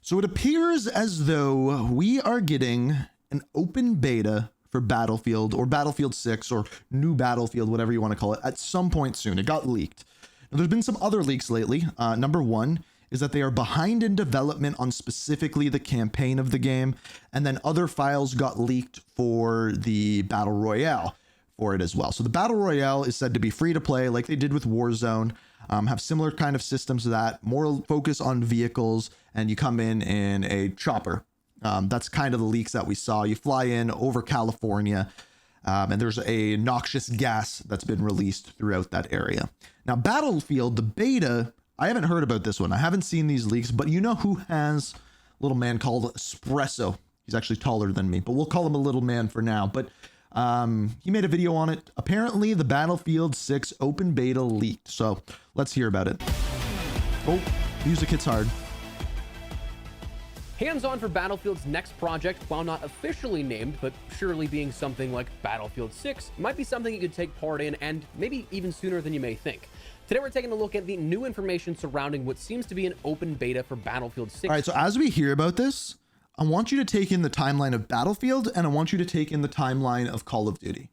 So it appears as though we are getting an open beta for Battlefield or Battlefield 6 or new Battlefield, whatever you want to call it, at some point soon. It got leaked. Now, there's been some other leaks lately. Number one is that they are behind in development on specifically the campaign of the game. And then other files got leaked for the Battle Royale for it as well. So the Battle Royale is said to be free to play like they did with Warzone. Have similar kind of systems to that, more focus on vehicles, and you come in a chopper. That's kind of the leaks that we saw. You fly in over California, and there's a noxious gas that's been released throughout that area. Now, Battlefield, the beta, I haven't heard about this one. I haven't seen these leaks, but you know who has a little man called Espresso? He's actually taller than me, but we'll call him a little man for now. But he made a video on it. Apparently the Battlefield 6 open beta leaked. So let's hear about it. Oh, music hits hard. Hands-on for Battlefield's next project, while not officially named, but surely being something like Battlefield 6, might be something you could take part in, and maybe even sooner than you may think. Today we're taking a look at the new information surrounding what seems to be an open beta for Battlefield 6. All right, so as we hear about this, I want you to take in the timeline of Battlefield, and I want you to take in the timeline of Call of Duty.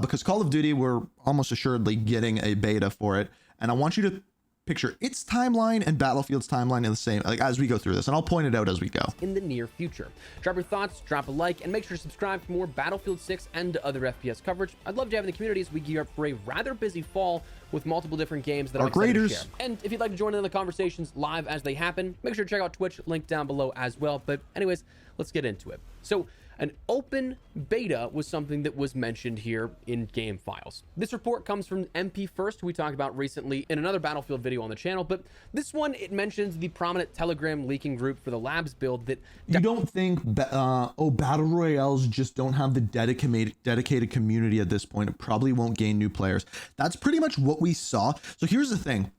Because Call of Duty, we're almost assuredly getting a beta for it, and I want you to picture its timeline and Battlefield's timeline in the same, like as we go through this, and I'll point it out as we go. In the near future. Drop your thoughts, drop a like, and make sure to subscribe for more Battlefield 6 and other FPS coverage. I'd love to have in the community as we gear up for a rather busy fall with multiple different games that I'm excited to share. And if you'd like to join in the conversations live as they happen, make sure to check out Twitch, link down below as well. But anyways, let's get into it. So an open beta was something that was mentioned here in game files. This report comes from MP First, who we talked about recently in another Battlefield video on the channel, but this one, it mentions the prominent Telegram leaking group for the Labs build that... You don't think, Battle Royales just don't have the dedicated community at this point. It probably won't gain new players. That's pretty much what we saw. So here's the thing,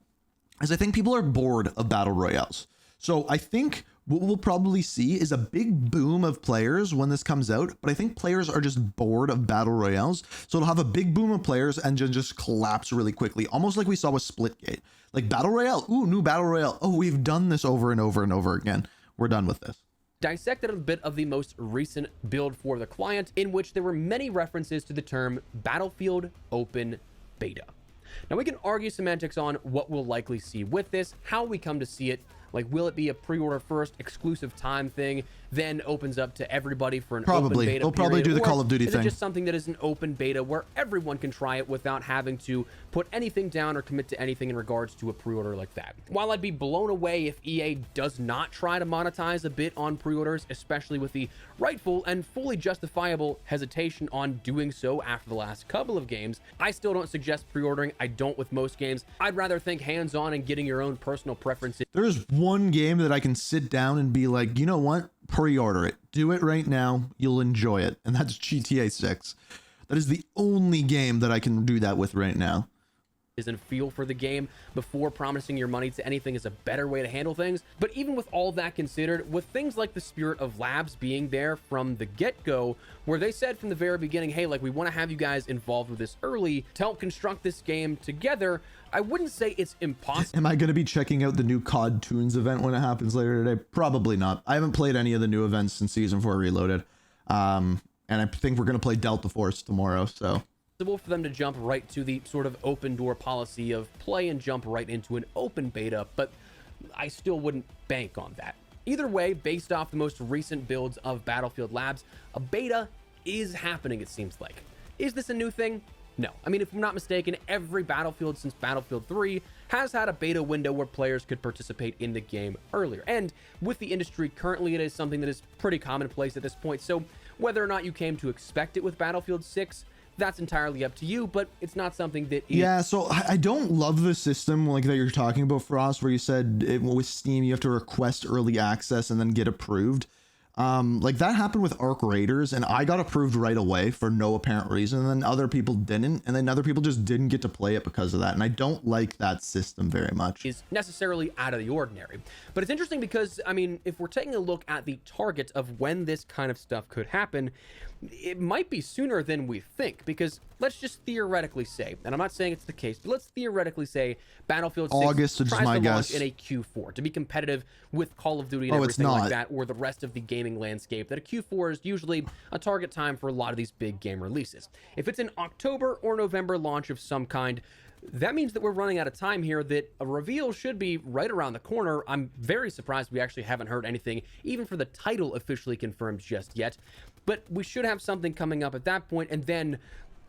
is I think people are bored of Battle Royales. So I think what we'll probably see is a big boom of players when this comes out, but I think players are just bored of Battle Royales. So it'll have a big boom of players and just collapse really quickly, almost like we saw with Splitgate. Like Battle Royale, ooh, new Battle Royale. Oh, we've done this over and over and over again. We're done with this. Dissected a bit of the most recent build for the client, in which there were many references to the term Battlefield Open Beta. Now we can argue semantics on what we'll likely see with this, how we come to see it. Like, will it be a pre-order first exclusive time thing, then opens up to everybody for an open beta? They'll probably do the Call of Duty thing. Is it just something that is an open beta where everyone can try it without having to put anything down or commit to anything in regards to a pre-order like that? While I'd be blown away if EA does not try to monetize a bit on pre-orders, especially with the rightful and fully justifiable hesitation on doing so after the last couple of games, I still don't suggest pre-ordering. I don't with most games. I'd rather think hands-on and getting your own personal preferences. There's one game that I can sit down and be like, you know what? Pre-order it. Do it right now. You'll enjoy it. And that's GTA 6. That is the only game that I can do that with right now. And feel for the game before promising your money to anything is a better way to handle things. But even with all that considered, with things like the spirit of Labs being there from the get-go, where they said from the very beginning, hey, like, we want to have you guys involved with this early to help construct this game together, I wouldn't say it's impossible. Am I going to be checking out the new COD Tunes event when it happens later today? Probably not. I haven't played any of the new events since Season 4 Reloaded. And I think we're going to play Delta Force tomorrow, so... for them to jump right to the sort of open door policy of play and jump right into an open beta, but I still wouldn't bank on that. Either way, based off the most recent builds of Battlefield Labs, a beta is happening, it seems like. Is this a new thing? No. I mean, if I'm not mistaken, every Battlefield since Battlefield 3 has had a beta window where players could participate in the game earlier. And with the industry currently, it is something that is pretty commonplace at this point. So whether or not you came to expect it with Battlefield 6, that's entirely up to you, but it's not something that is... Yeah, so I don't love the system like that you're talking about, Frost, where you said with Steam you have to request early access and then get approved. Like that happened with Arc Raiders, and I got approved right away for no apparent reason, and then other people didn't, and then other people just didn't get to play it because of that, and I don't like that system very much. Is necessarily out of the ordinary. But it's interesting because, I mean, if we're taking a look at the target of when this kind of stuff could happen, it might be sooner than we think, because let's just theoretically say, and I'm not saying it's the case, but let's theoretically say Battlefield 6 August is tries my to guess. launch in a Q4 to be competitive with Call of Duty and Oh, it's everything like not. that, or the rest of the gaming landscape, that a Q4 is usually a target time for a lot of these big game releases. If it's an October or November launch of some kind, that means that we're running out of time here, that a reveal should be right around the corner. I'm very surprised we actually haven't heard anything, even for the title, officially confirmed just yet. But we should have something coming up at that point, and then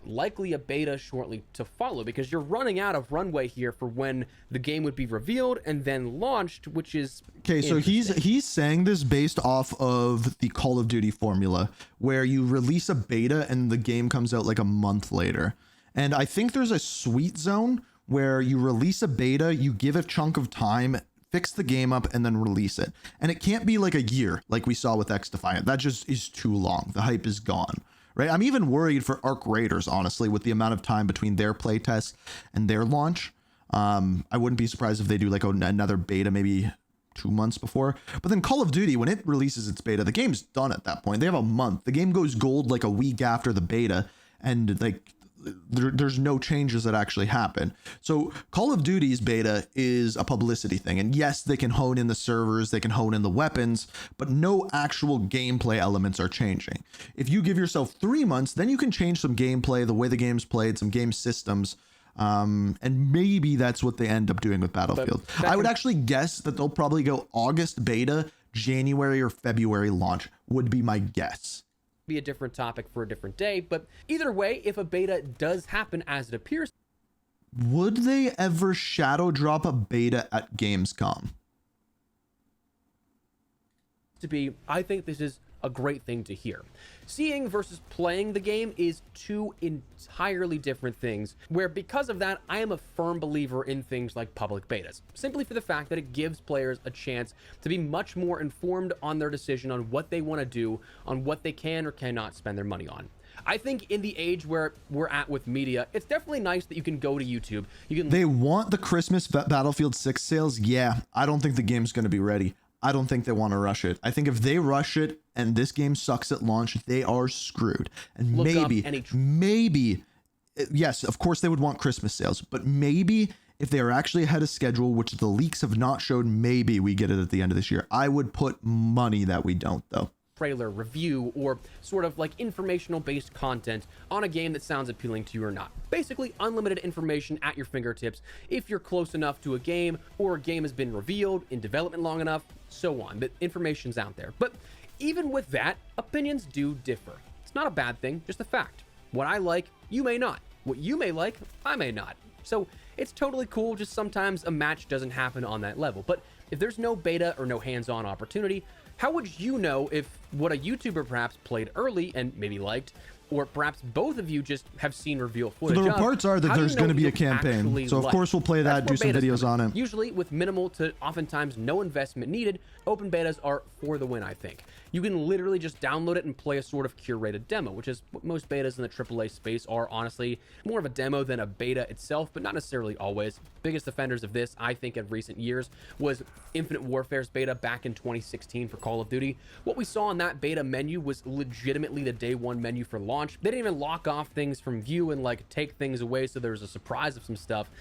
likely a beta shortly to follow, because you're running out of runway here for when the game would be revealed and then launched, which is Okay, so he's saying this based off of the Call of Duty formula, where you release a beta and the game comes out like a month later. And I think there's a sweet zone where you release a beta, you give a chunk of time, fix the game up, and then release it. And it can't be like a year like we saw with X Defiant. That just is too long. The hype is gone, right? I'm even worried for Arc Raiders, honestly, with the amount of time between their playtest and their launch. I wouldn't be surprised if they do like another beta maybe 2 months before. But then Call of Duty, when it releases its beta, the game's done at that point. They have a month. The game goes gold like a week after the beta, and like there's no changes that actually happen. So Call of Duty's beta is a publicity thing, and yes, they can hone in the servers, they can hone in the weapons, but no actual gameplay elements are changing. If you give yourself 3 months, then you can change some gameplay, the way the game's played, some game systems, and maybe that's what they end up doing with Battlefield. I would actually guess that they'll probably go August beta, January or February launch would be my guess. Be a different topic for a different day, but either way, if a beta does happen as it appears, would they ever shadow drop a beta at Gamescom? to be, I think this is a great thing to hear. Seeing versus playing the game is two entirely different things, where because of that, I am a firm believer in things like public betas, simply for the fact that it gives players a chance to be much more informed on their decision on what they want to do, on what they can or cannot spend their money on. I think in the age where we're at with media, it's definitely nice that you can go to YouTube. They want the Christmas Battlefield 6 sales. Yeah, I don't think the game's going to be ready. I don't think they want to rush it. I think if they rush it and this game sucks at launch, they are screwed. And maybe, yes, of course they would want Christmas sales, but maybe if they are actually ahead of schedule, which the leaks have not showed, maybe we get it at the end of this year. I would put money that we don't, though. Trailer, review, or sort of like informational based content on a game that sounds appealing to you or not. Basically unlimited information at your fingertips if you're close enough to a game, or a game has been revealed in development long enough, so on. But information's out there. But even with that, opinions do differ. It's not a bad thing, just a fact. What I like, you may not. What you may like, I may not. So it's totally cool, just sometimes a match doesn't happen on that level. But if there's no beta or no hands-on opportunity, how would you know if what a YouTuber perhaps played early and maybe liked, or perhaps both of you just have seen reveal footage? So the reports are that there's going to be a campaign. So of course we'll play that, do some videos on it. Usually with minimal to oftentimes no investment needed, open betas are for the win, I think. You can literally just download it and play a sort of curated demo, which is what most betas in the AAA space are, honestly. More of a demo than a beta itself, but not necessarily always. Biggest offenders of this, I think, in recent years was Infinite Warfare's beta back in 2016 for Call of Duty. What we saw in that beta menu was legitimately the day one menu for launch. They didn't even lock off things from view and like take things away, so there was a surprise of some stuff.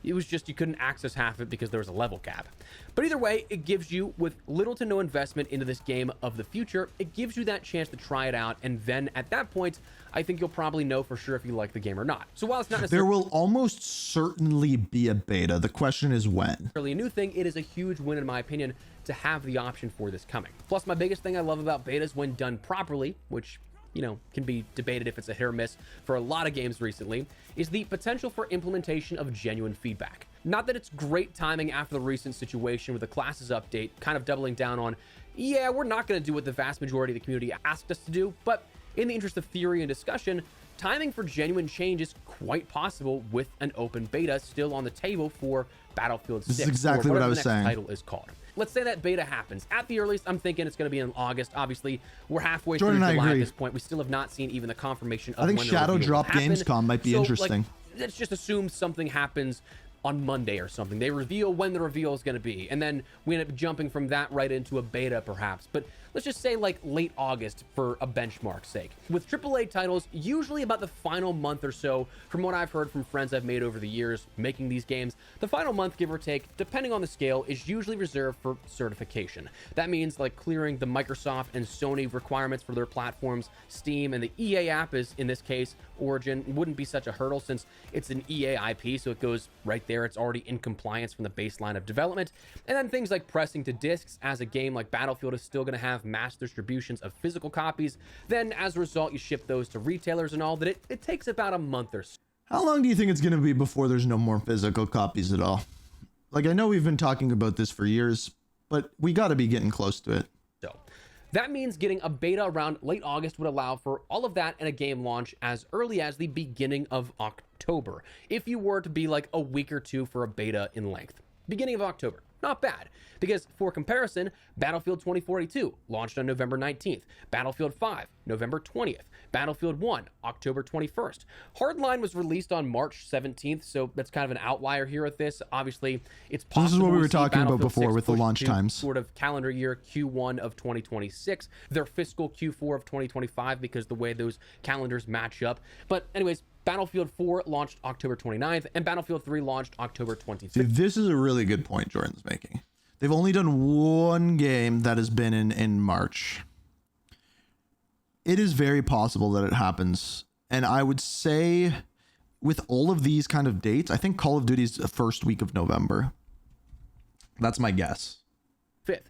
It was just you couldn't access half of it because there was a level cap. But either way, it gives you, with little to no investment into this game of the future, it gives you that chance to try it out, and then at that point, I think you'll probably know for sure if you like the game or not. So while it's not necessarily... There will almost certainly be a beta. The question is when. A new thing, it is a huge win in my opinion to have the option for this coming. Plus, my biggest thing I love about betas when done properly, which, you know, can be debated if it's a hit or miss for a lot of games recently, is the potential for implementation of genuine feedback. Not that it's great timing after the recent situation with the classes update, kind of doubling down on, yeah, we're not going to do what the vast majority of the community asked us to do, but in the interest of theory and discussion, timing for genuine change is quite possible with an open beta still on the table for Battlefield 6. This is exactly what I was saying. The title is called. Let's say that beta happens. At the earliest, I'm thinking it's going to be in August. Obviously, we're halfway through July at this point. We still have not seen even the confirmation of when the I think Shadow Drop Gamescom might be interesting. Let's just assume something happens on Monday or something. They reveal when the reveal is going to be, and then we end up jumping from that right into a beta perhaps. But let's just say like late August for a benchmark's sake. With AAA titles, usually about the final month or so, from what I've heard from friends I've made over the years making these games, the final month, give or take, depending on the scale, is usually reserved for certification. That means like clearing the Microsoft and Sony requirements for their platforms. Steam and the EA app is, in this case, Origin, wouldn't be such a hurdle since it's an EA IP, so it goes right there. It's already in compliance from the baseline of development. And then things like pressing to discs, as a game like Battlefield is still going to have mass distributions of physical copies. Then as a result, you ship those to retailers and all, that it takes about a month or so. How long do you think it's going to be before there's no more physical copies at all? Like, I know we've been talking about this for years, but we got to be getting close to it. So that means getting a beta around late August would allow for all of that and a game launch as early as the beginning of October, if you were to be like a week or two for a beta in length. Beginning of October. Not bad, because for comparison, Battlefield 2042 launched on November 19th, Battlefield 5, November 20th, Battlefield 1, October 21st. Hardline was released on March 17th, so that's kind of an outlier here with this. Obviously, it's possible. This is what we were talking about Battlefield before 6 with the pushed launch to times. Sort of calendar year Q1 of 2026, their fiscal Q4 of 2025, because the way those calendars match up. But anyways, Battlefield 4 launched October 29th, and Battlefield 3 launched October 25th. See, this is a really good point Jordan's making. They've only done one game that has been in March. It is very possible that it happens. And I would say with all of these kind of dates, I think Call of Duty's the first week of November. That's my guess. 5th.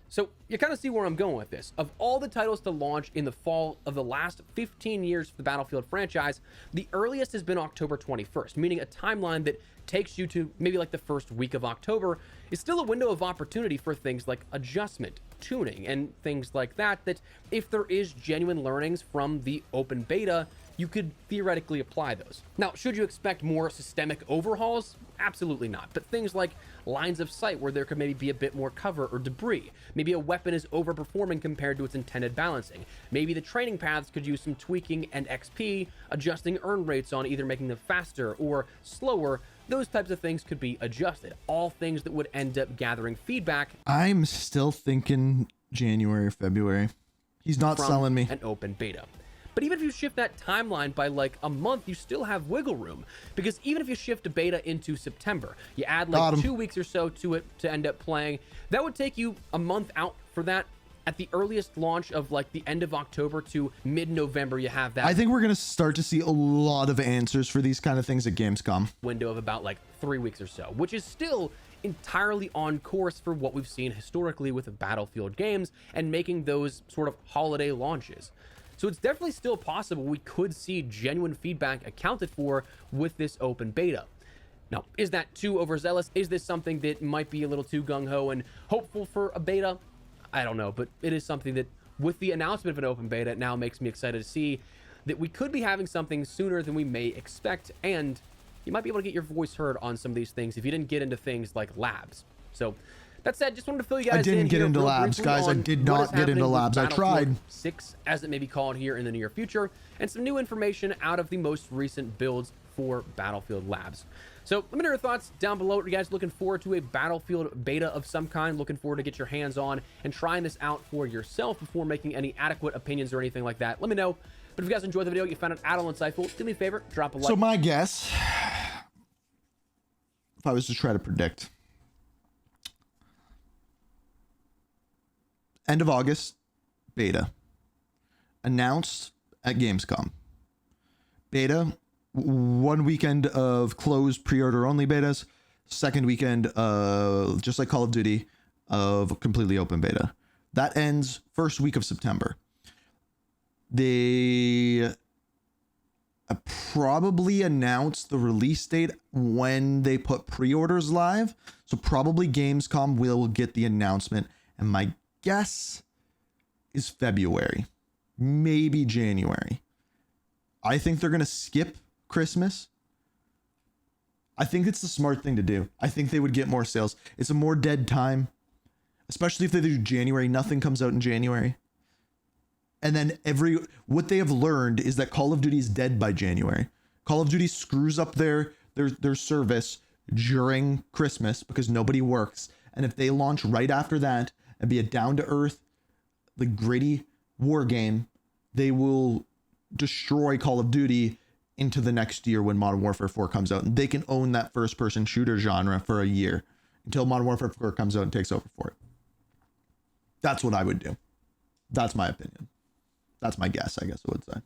So you kind of see where I'm going with this. Of all the titles to launch in the fall of the last 15 years for the Battlefield franchise, the earliest has been October 21st, meaning a timeline that takes you to maybe like the first week of October is still a window of opportunity for things like adjustment, tuning, and things like that, that if there is genuine learnings from the open beta, you could theoretically apply those. Now, should you expect more systemic overhauls? Absolutely not. But things like lines of sight where there could maybe be a bit more cover or debris. Maybe a weapon is overperforming compared to its intended balancing. Maybe the training paths could use some tweaking and XP, adjusting earn rates on either making them faster or slower. Those types of things could be adjusted. All things that would end up gathering feedback. I'm still thinking January or February. He's not selling me. An open beta. But even if you shift that timeline by like a month, you still have wiggle room. Because even if you shift a beta into September, you add like 2 weeks or so to it to end up playing, that would take you a month out for that. At the earliest launch of like the end of October to mid-November, you have that. I think we're going to start to see a lot of answers for these kind of things at Gamescom. Window of about like 3 weeks or so, which is still entirely on course for what we've seen historically with the Battlefield games and making those sort of holiday launches. So it's definitely still possible we could see genuine feedback accounted for with this open beta. Now, is that too overzealous? Is this something that might be a little too gung-ho and hopeful for a beta? I don't know, but it is something that with the announcement of an open beta, it now makes me excited to see that we could be having something sooner than we may expect, and you might be able to get your voice heard on some of these things if you didn't get into things like labs. So that said, just wanted to fill you guys in. I didn't get here into real labs, briefly guys. I on did what not is get into happening with labs. I tried. Battlefield 6, as it may be called here in the near future, and some new information out of the most recent builds for Battlefield Labs. So let me know your thoughts down below. Are you guys looking forward to a Battlefield beta of some kind? Looking forward to get your hands on and trying this out for yourself before making any adequate opinions or anything like that? Let me know. But if you guys enjoyed the video, you found it at all insightful, do me a favor, drop a like. So my guess, if I was to try to predict, end of August, beta. Announced at Gamescom. Beta, one weekend of closed pre-order only betas, second weekend of, just like Call of Duty, of completely open beta. That ends first week of September. They probably announce the release date when they put pre-orders live. So probably Gamescom will get the announcement. And my guess is February, maybe January. I think they're going to skip Christmas. I think it's the smart thing to do. I think they would get more sales. It's a more dead time, especially if they do January. Nothing comes out in January. And then what they have learned is that Call of Duty is dead by January. Call of Duty screws up their service during Christmas because nobody works. And if they launch right after that and be a down to earth, the gritty war game, they will destroy Call of Duty into the next year when Modern Warfare 4 comes out. And they can own that first person shooter genre for a year until Modern Warfare 4 comes out and takes over for it. That's what I would do. That's my opinion. That's my guess, I guess I would say.